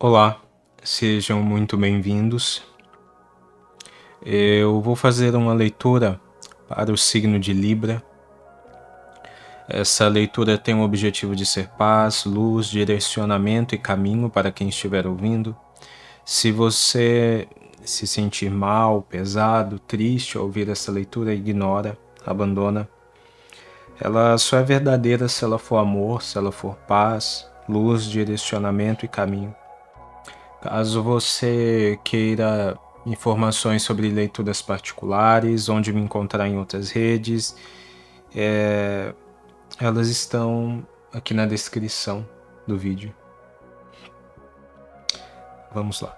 Olá, sejam muito bem-vindos. Eu vou fazer uma leitura para o signo de Libra. Essa leitura tem o objetivo de ser paz, luz, direcionamento e caminho para quem estiver ouvindo. Se você se sentir mal, pesado, triste ao ouvir essa leitura, ignora, abandona. Ela só é verdadeira se ela for amor, se ela for paz, luz, direcionamento e caminho. Caso você queira informações sobre leituras particulares, onde me encontrar em outras redes, elas estão aqui na descrição do vídeo. Vamos lá.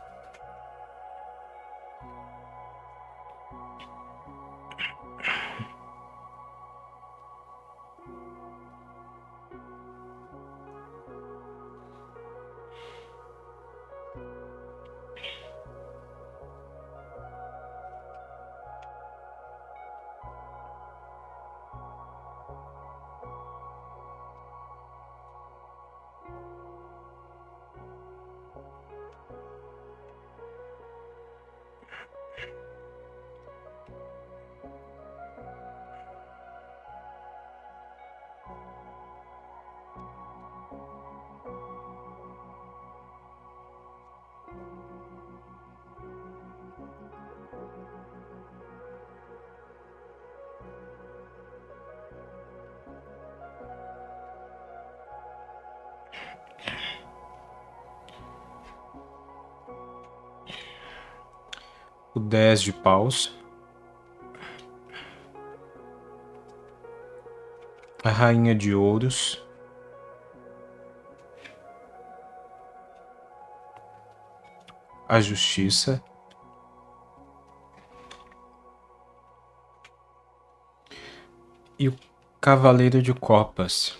O 10 de paus, a rainha de ouros, a justiça, e o cavaleiro de copas.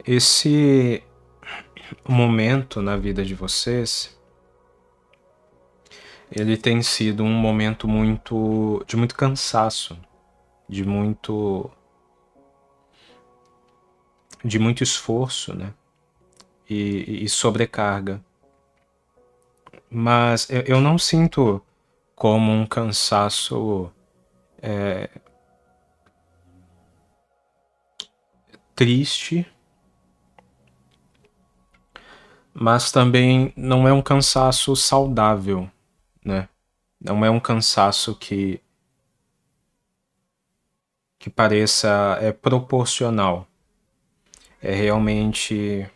Esse momento na vida de vocês, ele tem sido um momento de muito cansaço, de muito esforço, né? E sobrecarga. Mas eu não sinto como um cansaço triste, mas também não é um cansaço saudável, né? Não é um cansaço que pareça proporcional. É realmente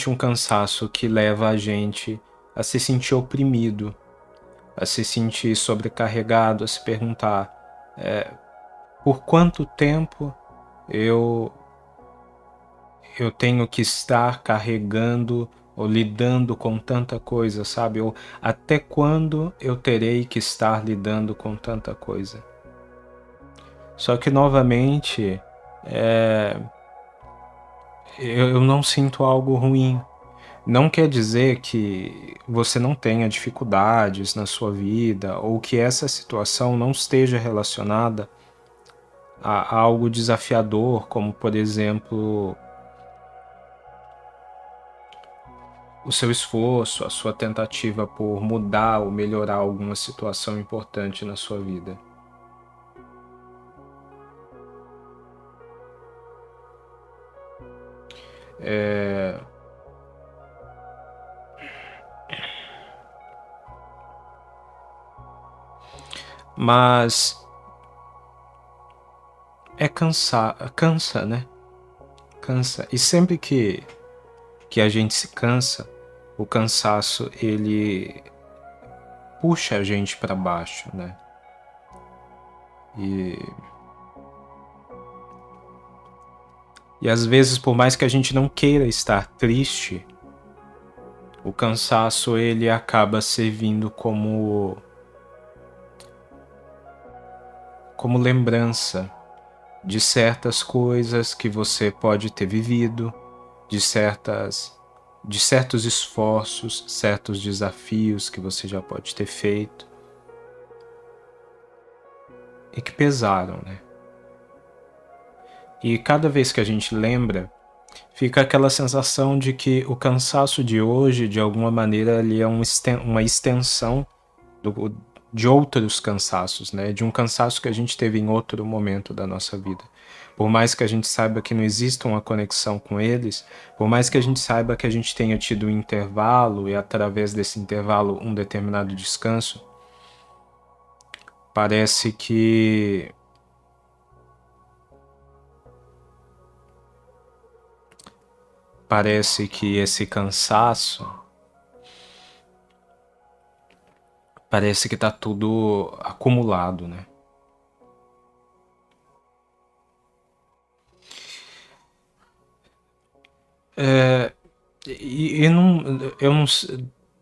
um cansaço que leva a gente a se sentir oprimido, a se sentir sobrecarregado, a se perguntar por quanto tempo eu tenho que estar carregando ou lidando com tanta coisa, sabe? Ou até quando eu terei que estar lidando com tanta coisa. Só que, novamente, eu não sinto algo ruim. Não quer dizer que você não tenha dificuldades na sua vida ou que essa situação não esteja relacionada a algo desafiador, como, por exemplo, o seu esforço, a sua tentativa por mudar ou melhorar alguma situação importante na sua vida. Mas cansa, né? Cansa. E sempre que a gente se cansa, o cansaço ele puxa a gente para baixo, né? E às vezes, por mais que a gente não queira estar triste, o cansaço ele acaba servindo como lembrança de certas coisas que você pode ter vivido, de certos esforços, certos desafios que você já pode ter feito e que pesaram, né? E cada vez que a gente lembra, fica aquela sensação de que o cansaço de hoje, de alguma maneira, ele é uma extensão de outros cansaços, né? De um cansaço que a gente teve em outro momento da nossa vida. Por mais que a gente saiba que não exista uma conexão com eles, por mais que a gente saiba que a gente tenha tido um intervalo e através desse intervalo um determinado descanso, parece que esse cansaço, parece que tá tudo acumulado, né? E não, eu não,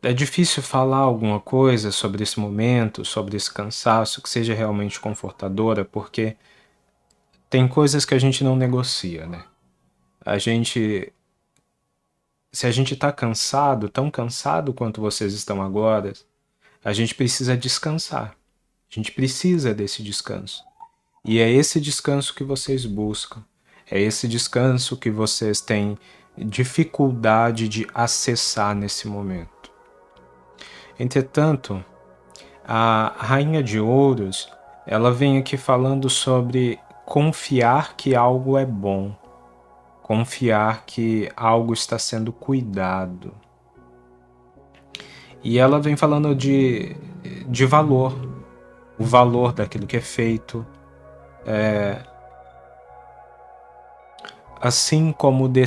é difícil falar alguma coisa sobre esse momento, sobre esse cansaço que seja realmente confortadora, porque tem coisas que a gente não negocia, né? A gente, se a gente tá cansado, tão cansado quanto vocês estão agora, a gente precisa descansar. A gente precisa desse descanso. E é esse descanso que vocês buscam. É esse descanso que vocês têm dificuldade de acessar nesse momento. Entretanto, a Rainha de Ouros, ela vem aqui falando sobre confiar que algo é bom, confiar que algo está sendo cuidado. E ela vem falando de valor, o valor daquilo que é feito, assim como de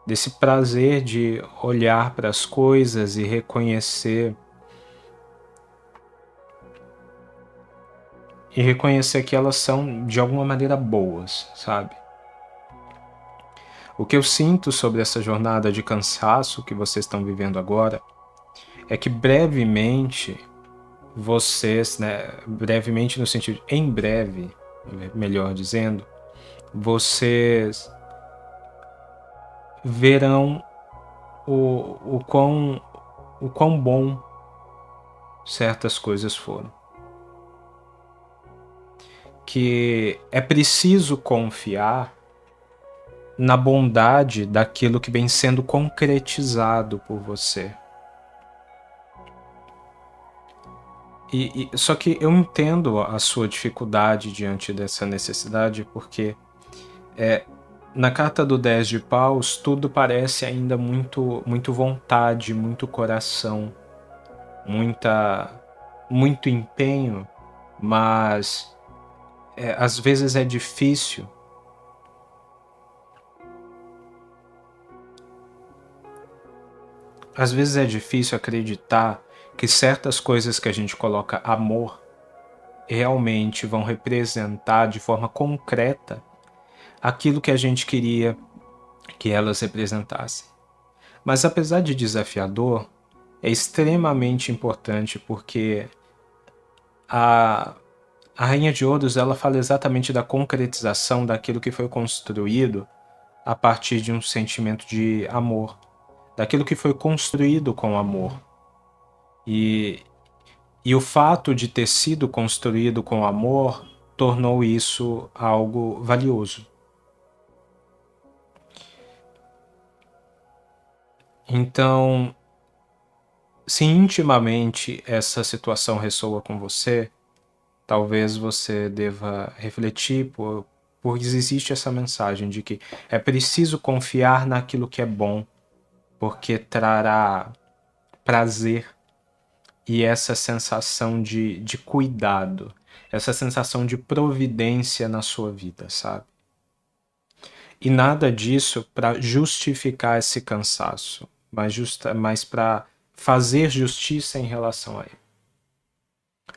desse prazer de olhar para as coisas e reconhecer que elas são de alguma maneira boas, sabe? O que eu sinto sobre essa jornada de cansaço que vocês estão vivendo agora é que brevemente vocês, né, brevemente no sentido em breve, melhor dizendo, vocês verão o quão bom certas coisas foram. Que é preciso confiar na bondade daquilo que vem sendo concretizado por você. Só que eu entendo a sua dificuldade diante dessa necessidade, porque na carta do 10 de paus tudo parece ainda muito vontade, muito coração, muito empenho, mas às vezes é difícil. Às vezes é difícil acreditar que certas coisas que a gente coloca amor realmente vão representar de forma concreta aquilo que a gente queria que elas representassem. Mas apesar de desafiador, é extremamente importante porque a, a Rainha de Ouros ela fala exatamente da concretização daquilo que foi construído a partir de um sentimento de amor, daquilo que foi construído com amor. E, e o fato de ter sido construído com amor tornou isso algo valioso. Então, se intimamente essa situação ressoa com você, talvez você deva refletir por existe essa mensagem de que é preciso confiar naquilo que é bom, porque trará prazer e essa sensação de cuidado, essa sensação de providência na sua vida, sabe? E nada disso para justificar esse cansaço, mas para fazer justiça em relação a ele.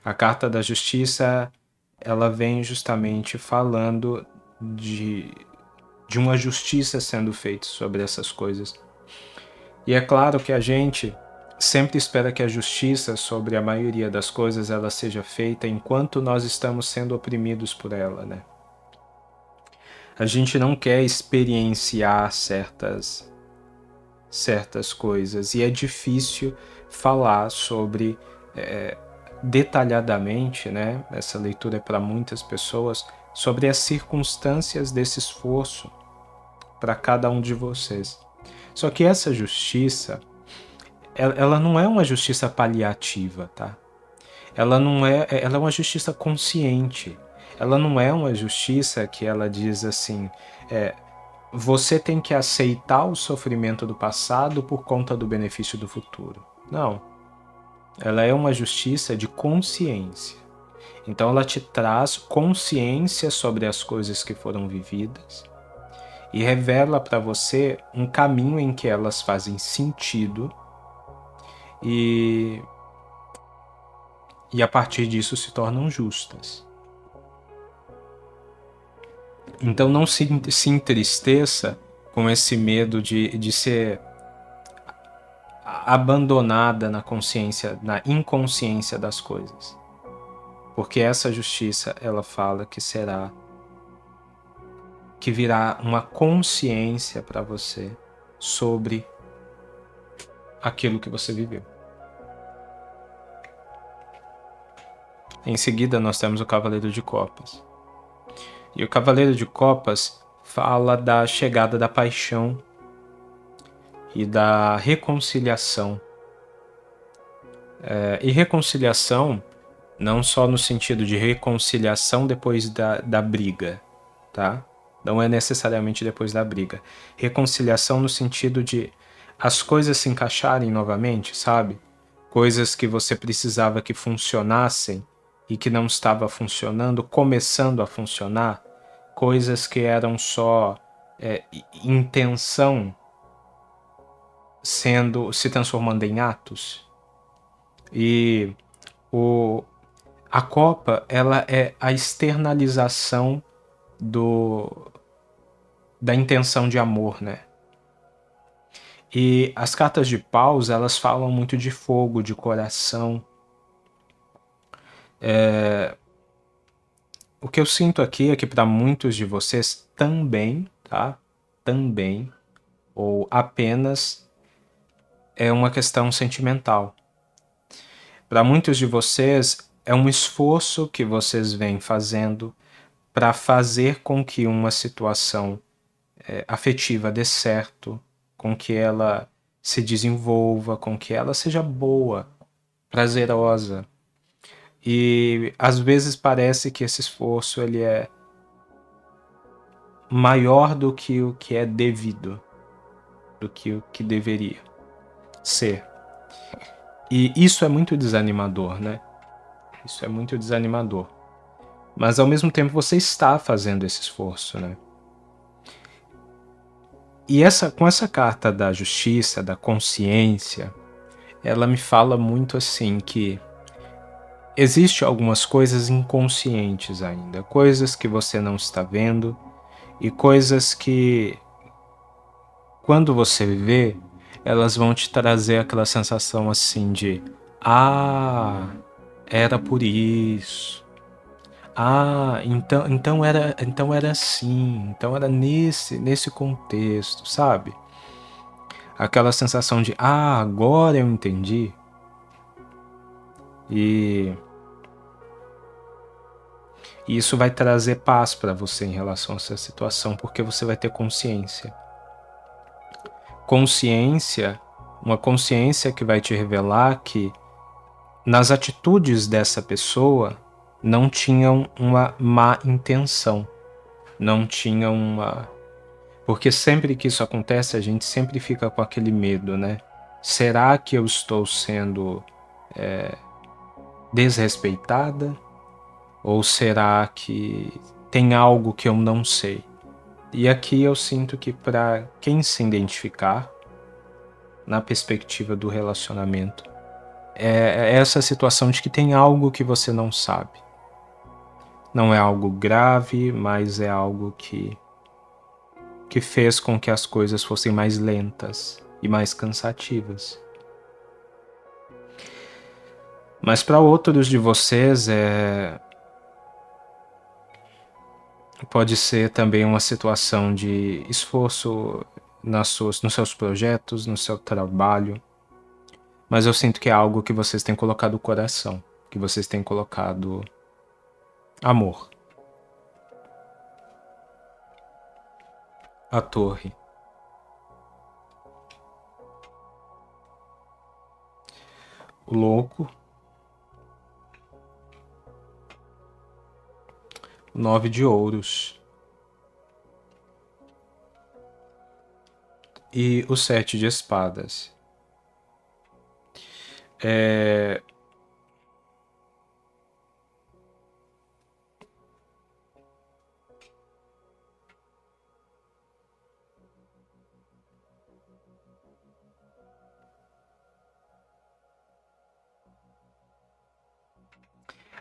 A carta da justiça, ela vem justamente falando de, de uma justiça sendo feita sobre essas coisas. E é claro que a gente sempre espera que a justiça sobre a maioria das coisas ela seja feita enquanto nós estamos sendo oprimidos por ela, né? A gente não quer experienciar certas coisas e é difícil falar sobre detalhadamente, né? Essa leitura é para muitas pessoas, sobre as circunstâncias desse esforço para cada um de vocês. Só que essa justiça, ela não é uma justiça paliativa, tá? Ela não é, ela é uma justiça consciente. Ela não é uma justiça que ela diz assim, você tem que aceitar o sofrimento do passado por conta do benefício do futuro. Não. Ela é uma justiça de consciência. Então ela te traz consciência sobre as coisas que foram vividas e revela para você um caminho em que elas fazem sentido e a partir disso se tornam justas. Então não se entristeça com esse medo de ser abandonada na consciência, na inconsciência das coisas. Porque essa justiça, ela fala que virá uma consciência para você sobre aquilo que você viveu. Em seguida, nós temos o Cavaleiro de Copas. E o Cavaleiro de Copas fala da chegada da paixão e da reconciliação. E reconciliação não só no sentido de reconciliação depois da briga, tá? Não é necessariamente depois da briga. Reconciliação no sentido de as coisas se encaixarem novamente, sabe? Coisas que você precisava que funcionassem e que não estava funcionando, começando a funcionar. Coisas que eram só intenção se transformando em atos. E a Copa, ela é a externalização da intenção de amor, né? E as cartas de paus, elas falam muito de fogo, de coração. O que eu sinto aqui é que para muitos de vocês também, tá? Também, ou apenas, é uma questão sentimental. Para muitos de vocês, é um esforço que vocês vêm fazendo para fazer com que uma situação afetiva dê certo, com que ela se desenvolva, com que ela seja boa, prazerosa. E às vezes parece que esse esforço ele é maior do que o que é devido, do que o que deveria ser. E isso é muito desanimador, né? Isso é muito desanimador. Mas ao mesmo tempo você está fazendo esse esforço, né? E com essa carta da justiça, da consciência, ela me fala muito assim que existe algumas coisas inconscientes ainda, coisas que você não está vendo e coisas que quando você vê, elas vão te trazer aquela sensação assim de era por isso. Então era assim, então era nesse contexto, sabe? Aquela sensação de agora eu entendi. E isso vai trazer paz para você em relação a essa situação, porque você vai ter consciência. Uma consciência que vai te revelar que nas atitudes dessa pessoa não tinham uma má intenção, não tinham uma... Porque sempre que isso acontece, a gente sempre fica com aquele medo, né? Será que eu estou sendo desrespeitada? Ou será que tem algo que eu não sei? E aqui eu sinto que para quem se identificar na perspectiva do relacionamento, é essa situação de que tem algo que você não sabe. Não é algo grave, mas é algo que fez com que as coisas fossem mais lentas e mais cansativas. Mas para outros de vocês pode ser também uma situação de esforço nos seus projetos, no seu trabalho. Mas eu sinto que é algo que vocês têm colocado o coração, que vocês têm colocado amor. A torre. O louco. O 9 de ouros. E o 7 de espadas.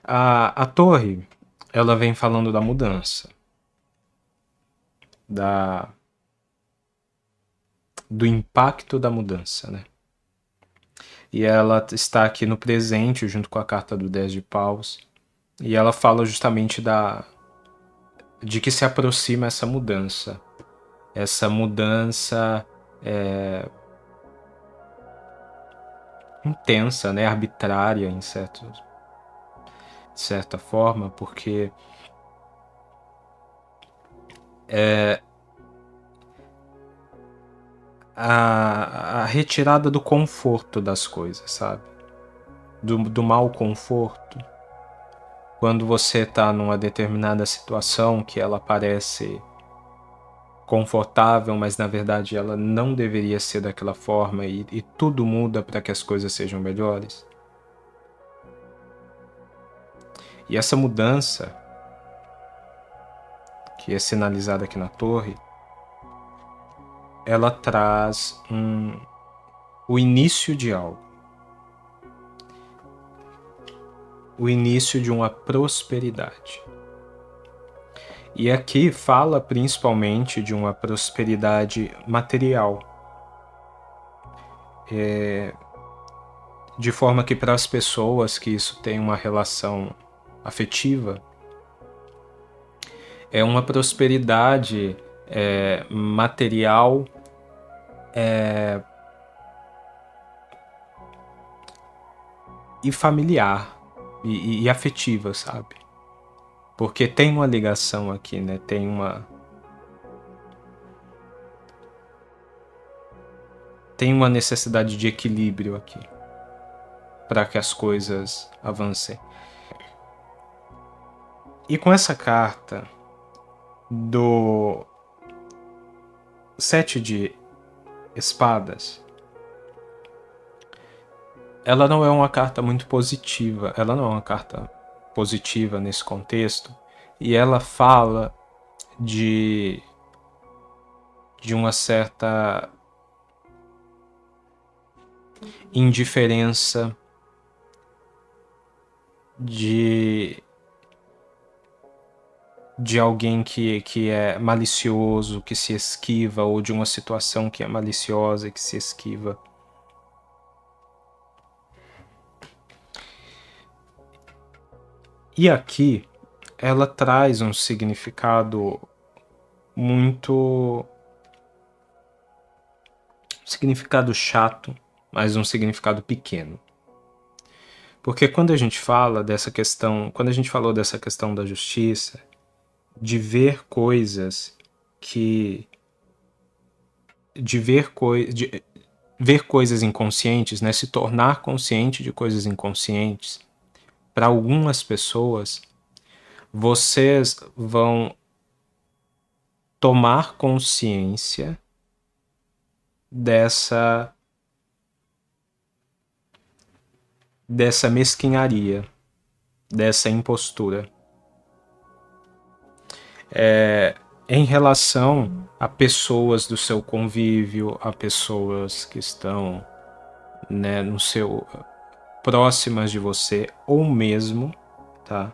A torre, ela vem falando da mudança. Do impacto da mudança, né? E ela está aqui no presente, junto com a carta do 10 de paus. E ela fala justamente de que se aproxima essa mudança. Essa mudança intensa, né? Arbitrária, de certa forma, porque a retirada do conforto das coisas, sabe? Do mau conforto. Quando você está numa determinada situação que ela parece confortável, mas na verdade ela não deveria ser daquela forma e tudo muda para que as coisas sejam melhores. E essa mudança, que é sinalizada aqui na torre, ela traz o início de algo. O início de uma prosperidade. E aqui fala principalmente de uma prosperidade material. De forma que para as pessoas que isso tem uma relação afetiva, é uma prosperidade material e familiar e afetiva, sabe? Porque tem uma ligação aqui, né? Tem uma necessidade de equilíbrio aqui para que as coisas avancem. E com essa carta do 7 de espadas, ela não é uma carta muito positiva. Ela não é uma carta positiva nesse contexto. E ela fala de uma certa indiferença, de alguém que é malicioso, que se esquiva, ou de uma situação que é maliciosa e que se esquiva. E aqui ela traz um significado significado chato, mas um significado pequeno. Porque quando a gente falou dessa questão da justiça, de ver coisas ver coisas inconscientes, né, se tornar consciente de coisas inconscientes, para algumas pessoas, vocês vão tomar consciência dessa mesquinharia, dessa impostura. Em relação a pessoas do seu convívio, a pessoas que estão, né, próximas de você, ou mesmo, tá,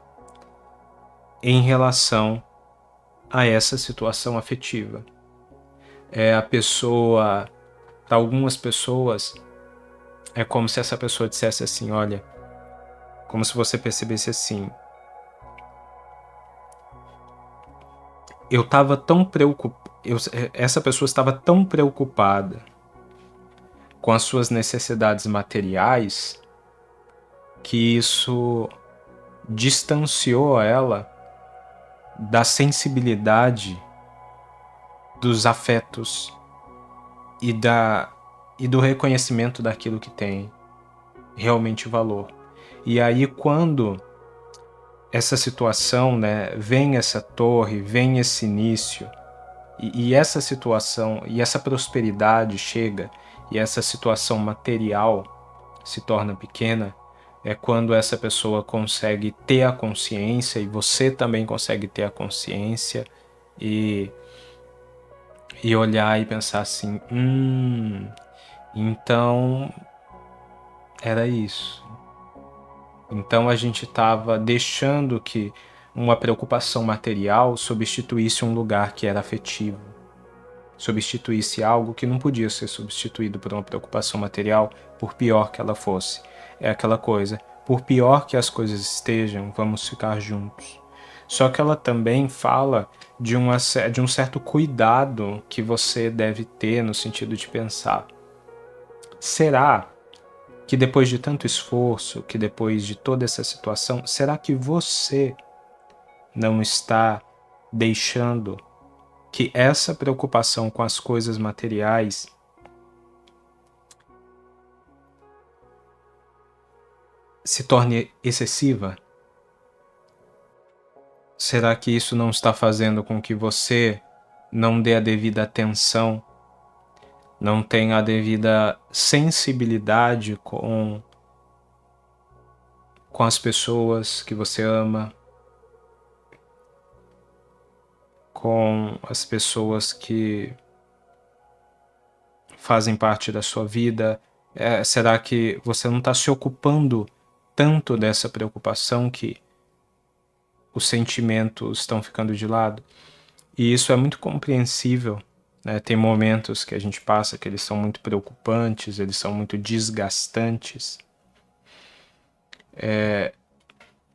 em relação a essa situação afetiva. A pessoa, para algumas pessoas, é como se essa pessoa dissesse assim: olha, Como se você percebesse assim: eu estava tão preocupado, essa pessoa estava tão preocupada com as suas necessidades materiais que isso distanciou ela da sensibilidade dos afetos e do reconhecimento daquilo que tem realmente valor. E aí quando essa situação, né, vem essa torre, vem esse início, e essa situação, e essa prosperidade chega, e essa situação material se torna pequena, é quando essa pessoa consegue ter a consciência, e você também consegue ter a consciência, e, e olhar e pensar assim, então era isso. Então a gente estava deixando que uma preocupação material substituísse um lugar que era afetivo, substituísse algo que não podia ser substituído por uma preocupação material, por pior que ela fosse. É aquela coisa, por pior que as coisas estejam, vamos ficar juntos. Só que ela também fala de um certo cuidado que você deve ter no sentido de pensar: será que depois de tanto esforço, que depois de toda essa situação, será que você não está deixando que essa preocupação com as coisas materiais se torne excessiva? Será que isso não está fazendo com que você não dê a devida atenção, não tenha a devida sensibilidade com as pessoas que você ama, com as pessoas que fazem parte da sua vida? Será que você não está se ocupando tanto dessa preocupação que os sentimentos estão ficando de lado? E isso é muito compreensível, né? Tem momentos que a gente passa que eles são muito preocupantes, eles são muito desgastantes,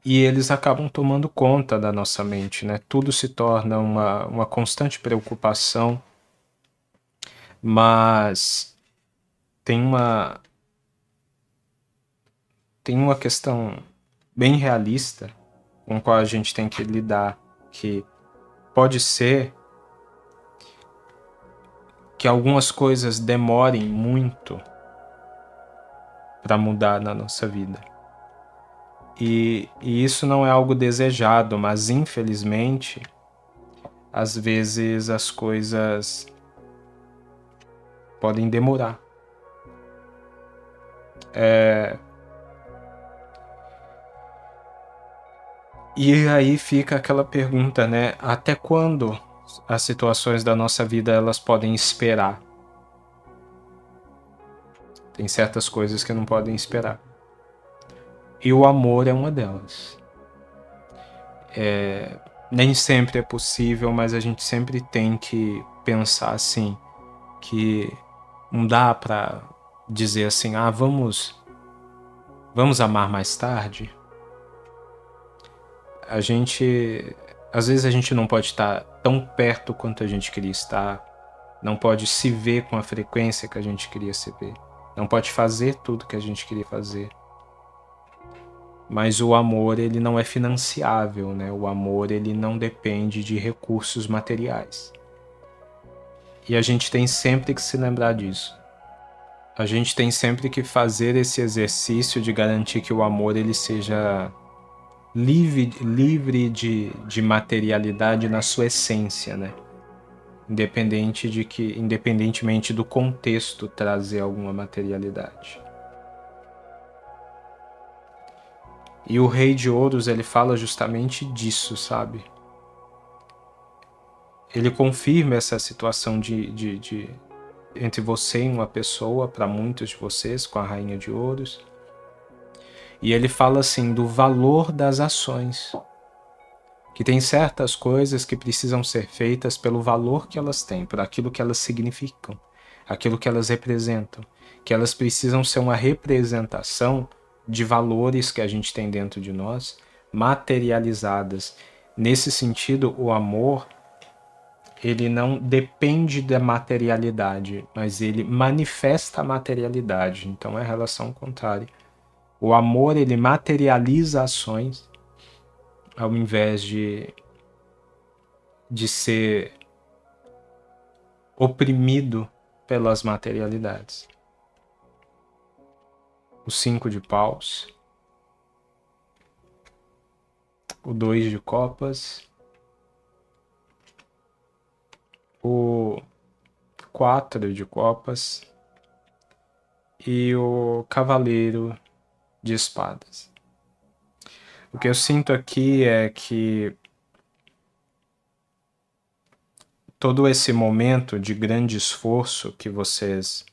e eles acabam tomando conta da nossa mente, né? Tudo se torna uma constante preocupação, mas tem uma questão bem realista com a qual a gente tem que lidar, que pode ser que algumas coisas demorem muito para mudar na nossa vida. E isso não é algo desejado, mas infelizmente, às vezes as coisas podem demorar. E aí fica aquela pergunta, né? Até quando as situações da nossa vida elas podem esperar? Tem certas coisas que não podem esperar. E o amor é uma delas. Nem sempre é possível, mas a gente sempre tem que pensar assim, que não dá pra dizer assim, vamos amar mais tarde. Às vezes a gente não pode estar tão perto quanto a gente queria estar, não pode se ver com a frequência que a gente queria se ver, não pode fazer tudo que a gente queria fazer. Mas o amor, ele não é financiável, né? O amor, ele não depende de recursos materiais. E a gente tem sempre que se lembrar disso. A gente tem sempre que fazer esse exercício de garantir que o amor ele seja livre de materialidade na sua essência, né? Independentemente do contexto trazer alguma materialidade. E o Rei de Ouros, ele fala justamente disso, sabe? Ele confirma essa situação de entre você e uma pessoa, para muitos de vocês, com a Rainha de Ouros. E ele fala assim do valor das ações. Que tem certas coisas que precisam ser feitas pelo valor que elas têm, por aquilo que elas significam, aquilo que elas representam, que elas precisam ser uma representação de valores que a gente tem dentro de nós materializadas. Nesse sentido, o amor, ele não depende da materialidade, mas ele manifesta a materialidade. Então é a relação contrária. O amor, ele materializa ações ao invés de ser oprimido pelas materialidades. O 5 de paus, o 2 de copas, o 4 de copas e o cavaleiro de espadas. O que eu sinto aqui é que todo esse momento de grande esforço que vocês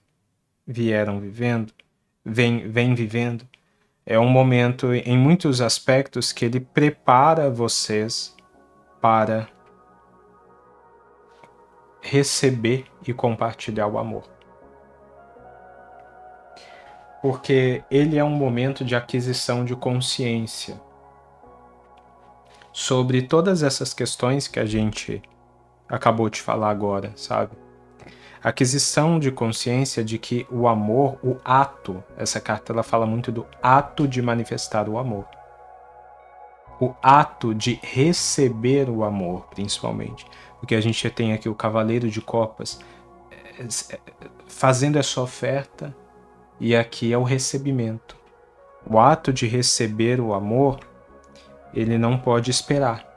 vieram vivendo, vem vivendo, é um momento, em muitos aspectos, que ele prepara vocês para receber e compartilhar o amor. Porque ele é um momento de aquisição de consciência sobre todas essas questões que a gente acabou de falar agora, sabe? Aquisição de consciência de que o amor, o ato, essa carta ela fala muito do ato de manifestar o amor. O ato de receber o amor, principalmente. Porque a gente tem aqui o cavaleiro de copas fazendo essa oferta e aqui é o recebimento. O ato de receber o amor, ele não pode esperar.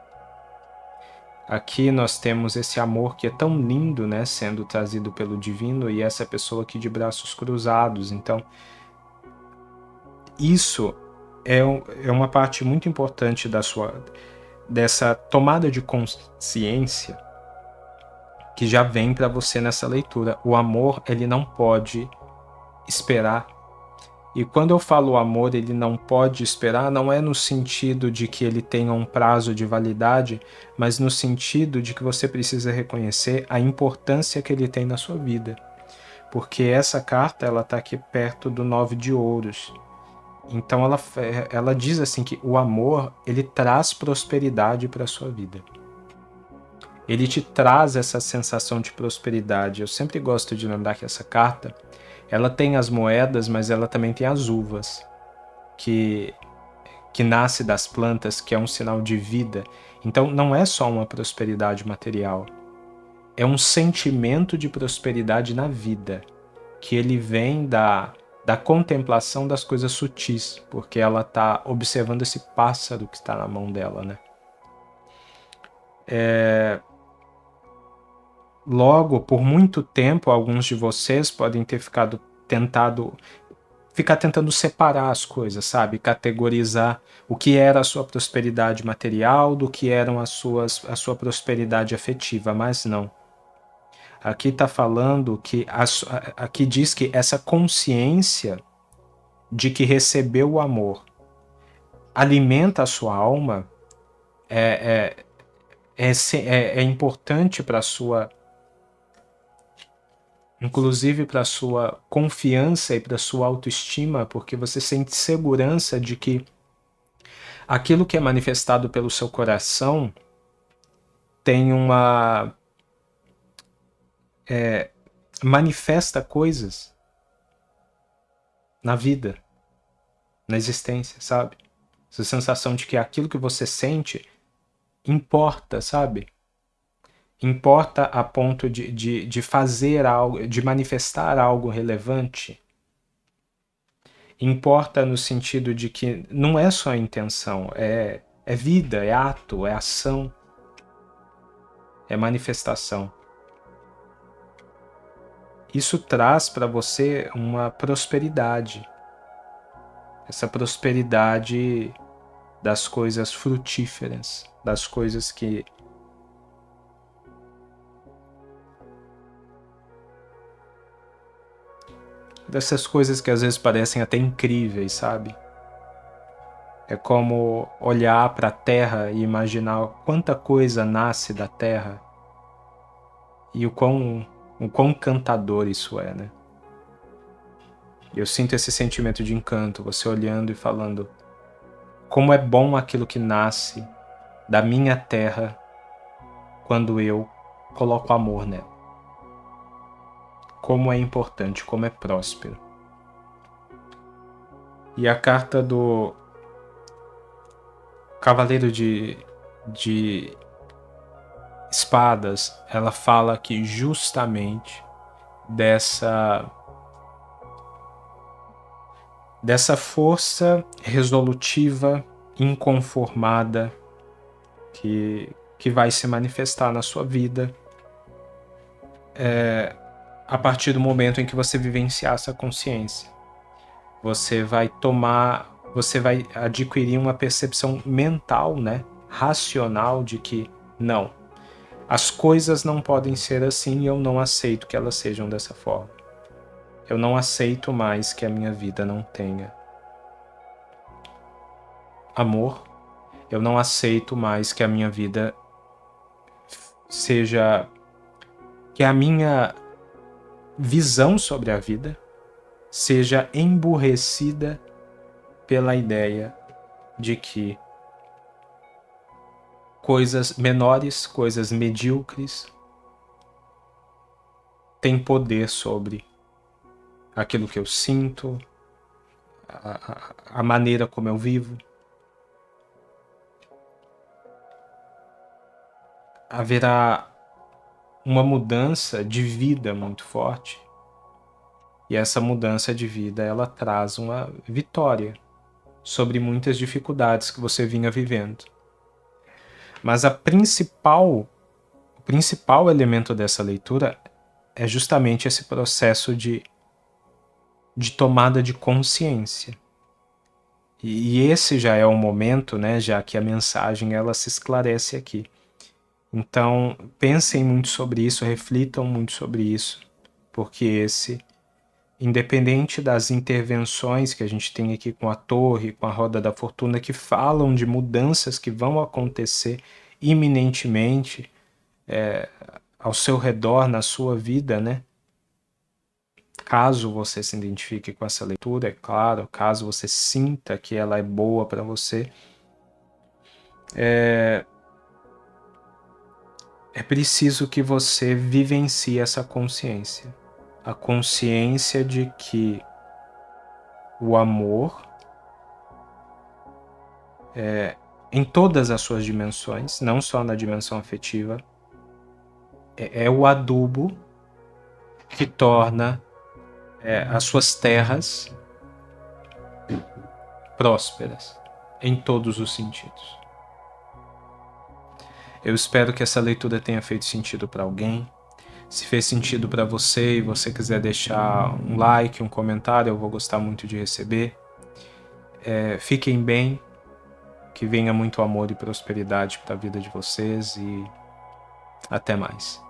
Aqui nós temos esse amor que é tão lindo, né, sendo trazido pelo divino, e essa pessoa aqui de braços cruzados. Então, isso é uma parte muito importante dessa tomada de consciência que já vem para você nessa leitura. O amor, ele não pode esperar. E quando eu falo amor, ele não pode esperar, não é no sentido de que ele tenha um prazo de validade, mas no sentido de que você precisa reconhecer a importância que ele tem na sua vida. Porque essa carta, ela está aqui perto do 9 de ouros. Então ela diz assim que o amor, ele traz prosperidade para a sua vida. Ele te traz essa sensação de prosperidade. Eu sempre gosto de lembrar que essa carta, ela tem as moedas, mas ela também tem as uvas, que nasce das plantas, que é um sinal de vida. Então não é só uma prosperidade material, é um sentimento de prosperidade na vida, que ele vem da contemplação das coisas sutis, porque ela está observando esse pássaro que está na mão dela, né? Logo, por muito tempo, alguns de vocês podem ter ficar tentando separar as coisas, sabe? Categorizar o que era a sua prosperidade material do que eram a sua prosperidade afetiva, mas não. Aqui está falando que aqui diz que essa consciência de que recebeu o amor alimenta a sua alma é importante para a sua, inclusive para a sua confiança e para a sua autoestima, porque você sente segurança de que aquilo que é manifestado pelo seu coração tem manifesta coisas na vida, na existência, sabe? Essa sensação de que aquilo que você sente importa, sabe? Importa a ponto de fazer algo, de manifestar algo relevante. Importa no sentido de que não é só intenção, é vida, é ato, é ação, é manifestação. Isso traz para você uma prosperidade. Essa prosperidade das coisas frutíferas, das coisas que dessas coisas que às vezes parecem até incríveis, sabe? É como olhar para a terra e imaginar quanta coisa nasce da terra e o quão encantador isso é, né? E eu sinto esse sentimento de encanto, você olhando e falando como é bom aquilo que nasce da minha terra quando eu coloco amor nela. Como é importante, como é próspero. E a carta do Cavaleiro de Espadas, ela fala aqui justamente dessa força resolutiva, inconformada, que vai se manifestar na sua vida a partir do momento em que você vivenciar essa consciência. Você vai adquirir uma percepção mental, né, racional de que não, as coisas não podem ser assim e eu não aceito que elas sejam dessa forma. Eu não aceito mais que a minha vida não tenha amor. Eu não aceito mais que a minha vida seja... que a minha visão sobre a vida seja emburrecida pela ideia de que coisas menores, coisas medíocres, têm poder sobre aquilo que eu sinto, a maneira como eu vivo. Haverá uma mudança de vida muito forte. E essa mudança de vida, ela traz uma vitória sobre muitas dificuldades que você vinha vivendo. Mas o principal elemento dessa leitura é justamente esse processo de tomada de consciência. E esse já é o momento, né, já que a mensagem ela se esclarece aqui. Então, pensem muito sobre isso, reflitam muito sobre isso, porque independente das intervenções que a gente tem aqui com a Torre, com a Roda da Fortuna, que falam de mudanças que vão acontecer iminentemente ao seu redor, na sua vida, né? Caso você se identifique com essa leitura, é claro, caso você sinta que ela é boa para você, é preciso que você vivencie essa consciência. A consciência de que o amor, em todas as suas dimensões, não só na dimensão afetiva, é o adubo que torna as suas terras prósperas em todos os sentidos. Eu espero que essa leitura tenha feito sentido para alguém. Se fez sentido para você e você quiser deixar um like, um comentário, eu vou gostar muito de receber. Fiquem bem, que venha muito amor e prosperidade para a vida de vocês e até mais.